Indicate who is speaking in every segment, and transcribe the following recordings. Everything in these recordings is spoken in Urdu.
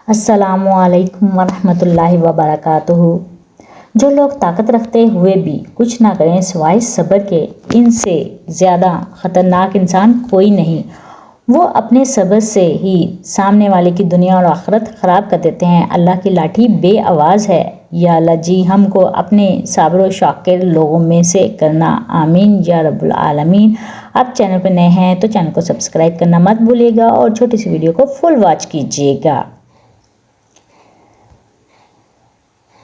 Speaker 1: السلام علیکم ورحمۃ اللہ وبرکاتہ۔ جو لوگ طاقت رکھتے ہوئے بھی کچھ نہ کریں سوائے صبر کے، ان سے زیادہ خطرناک انسان کوئی نہیں۔ وہ اپنے صبر سے ہی سامنے والے کی دنیا اور آخرت خراب کر دیتے ہیں۔ اللہ کی لاٹھی بے آواز ہے۔ یا اللہ جی ہم کو اپنے صابر و شاکر لوگوں میں سے کرنا، آمین یا رب العالمین۔ آپ چینل پر نئے ہیں تو چینل کو سبسکرائب کرنا مت بھولیے گا اور چھوٹی سی ویڈیو کو فل واچ کیجیے گا۔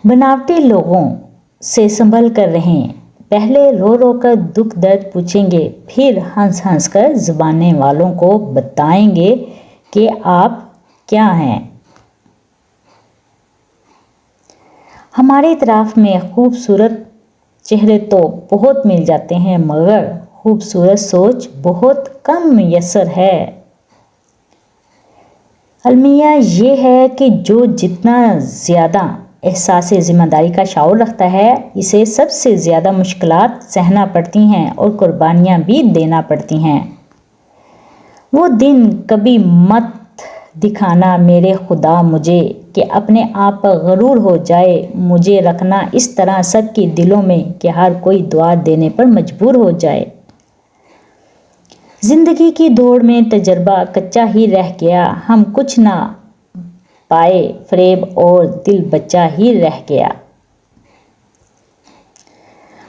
Speaker 1: بناوٹی لوگوں سے سنبھل کر رہیں، پہلے رو رو کر دکھ درد پوچھیں گے، پھر ہنس ہنس کر زبانیں والوں کو بتائیں گے کہ آپ کیا ہیں۔ ہمارے اطراف میں خوبصورت چہرے تو بہت مل جاتے ہیں مگر خوبصورت سوچ بہت کم میسر ہے۔ المیہ یہ ہے کہ جو جتنا زیادہ احساس ذمہ داری کا شعور رکھتا ہے، اسے سب سے زیادہ مشکلات سہنا پڑتی ہیں اور قربانیاں بھی دینا پڑتی ہیں۔ وہ دن کبھی مت دکھانا میرے خدا مجھے کہ اپنے آپ پر غرور ہو جائے، مجھے رکھنا اس طرح سب کے دلوں میں کہ ہر کوئی دعا دینے پر مجبور ہو جائے۔ زندگی کی دوڑ میں تجربہ کچا ہی رہ گیا، ہم کچھ نہ پائے فریب اور دل بچا ہی رہ گیا۔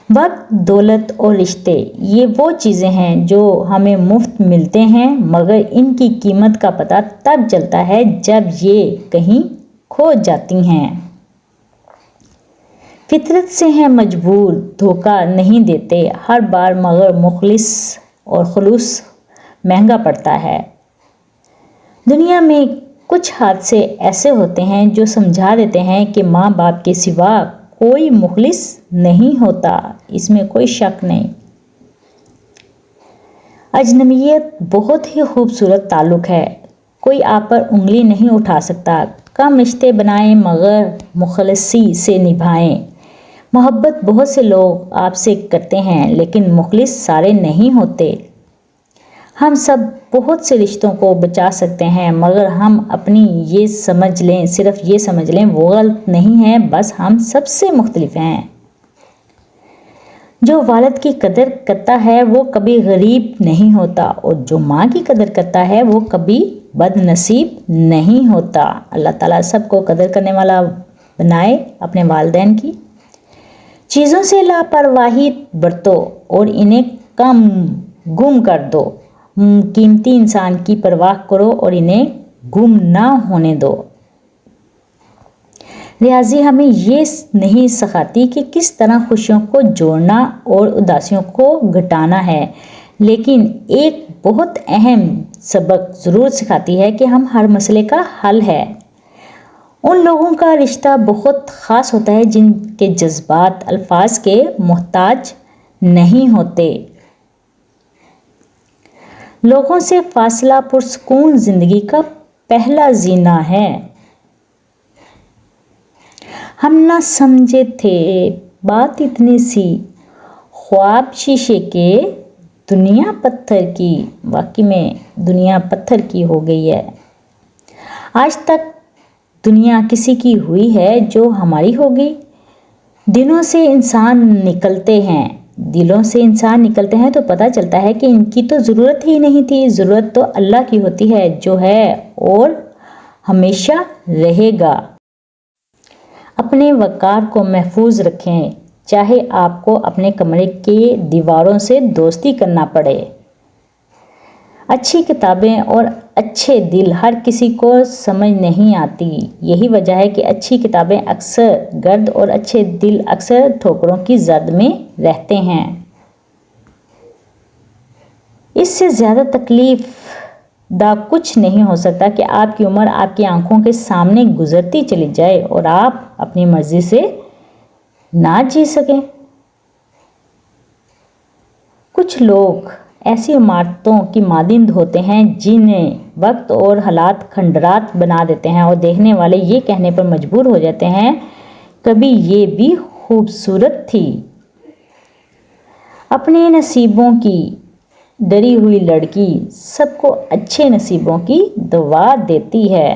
Speaker 1: وقت، دولت اور رشتے یہ وہ چیزیں ہیں جو ہمیں مفت ملتے ہیں مگر ان کی قیمت کا پتہ تب چلتا ہے جب یہ کہیں کھو جاتی ہیں۔ فطرت سے ہیں مجبور، دھوکہ نہیں دیتے ہر بار مگر مخلص اور خلوص مہنگا پڑتا ہے۔ دنیا میں کچھ حادثے ایسے ہوتے ہیں جو سمجھا دیتے ہیں کہ ماں باپ کے سوا کوئی مخلص نہیں ہوتا، اس میں کوئی شک نہیں۔ اجنبیت بہت ہی خوبصورت تعلق ہے، کوئی آپ پر انگلی نہیں اٹھا سکتا۔ کم رشتے بنائیں مگر مخلصی سے نبھائیں۔ محبت بہت سے لوگ آپ سے کرتے ہیں لیکن مخلص سارے نہیں ہوتے۔ ہم سب بہت سے رشتوں کو بچا سکتے ہیں مگر ہم اپنی یہ سمجھ لیں، صرف یہ سمجھ لیں وہ غلط نہیں ہے، بس ہم سب سے مختلف ہیں۔ جو والد کی قدر کرتا ہے وہ کبھی غریب نہیں ہوتا اور جو ماں کی قدر کرتا ہے وہ کبھی بد نصیب نہیں ہوتا۔ اللہ تعالیٰ سب کو قدر کرنے والا بنائے اپنے والدین کی۔ چیزوں سے لاپرواہی برتو اور انہیں گم کر دو، قیمتی انسان کی پرواہ کرو اور انہیں گم نہ ہونے دو۔ ریاضی ہمیں یہ نہیں سکھاتی کہ کس طرح خوشیوں کو جوڑنا اور اداسیوں کو گھٹانا ہے، لیکن ایک بہت اہم سبق ضرور سکھاتی ہے کہ ہم ہر مسئلے کا حل ہے۔ ان لوگوں کا رشتہ بہت خاص ہوتا ہے جن کے جذبات الفاظ کے محتاج نہیں ہوتے۔ لوگوں سے فاصلہ پرسکون زندگی کا پہلا زینہ ہے۔ ہم نہ سمجھے تھے بات اتنی سی، خواب شیشے کے دنیا پتھر کی، واقعی میں دنیا پتھر کی ہو گئی ہے۔ آج تک دنیا کسی کی ہوئی ہے جو ہماری ہوگی؟ دلوں سے انسان نکلتے ہیں تو پتہ چلتا ہے کہ ان کی تو ضرورت ہی نہیں تھی۔ ضرورت تو اللہ کی ہوتی ہے جو ہے اور ہمیشہ رہے گا۔ اپنے وقار کو محفوظ رکھیں چاہے آپ کو اپنے کمرے کی دیواروں سے دوستی کرنا پڑے۔ اچھی کتابیں اور اچھے دل ہر کسی کو سمجھ نہیں آتی، یہی وجہ ہے کہ اچھی کتابیں اکثر گرد اور اچھے دل اکثر ٹھوکروں کی زد میں رہتے ہیں۔ اس سے زیادہ تکلیف دہ کچھ نہیں ہو سکتا کہ آپ کی عمر آپ کی آنکھوں کے سامنے گزرتی چلی جائے اور آپ اپنی مرضی سے نہ جی سکیں۔ کچھ لوگ ایسی عمارتوں کی مانند ہوتے ہیں جنہیں وقت اور حالات کھنڈرات بنا دیتے ہیں اور دیکھنے والے یہ کہنے پر مجبور ہو جاتے ہیں کبھی یہ بھی خوبصورت تھی۔ اپنے نصیبوں کی ڈری ہوئی لڑکی سب کو اچھے نصیبوں کی دعا دیتی ہے۔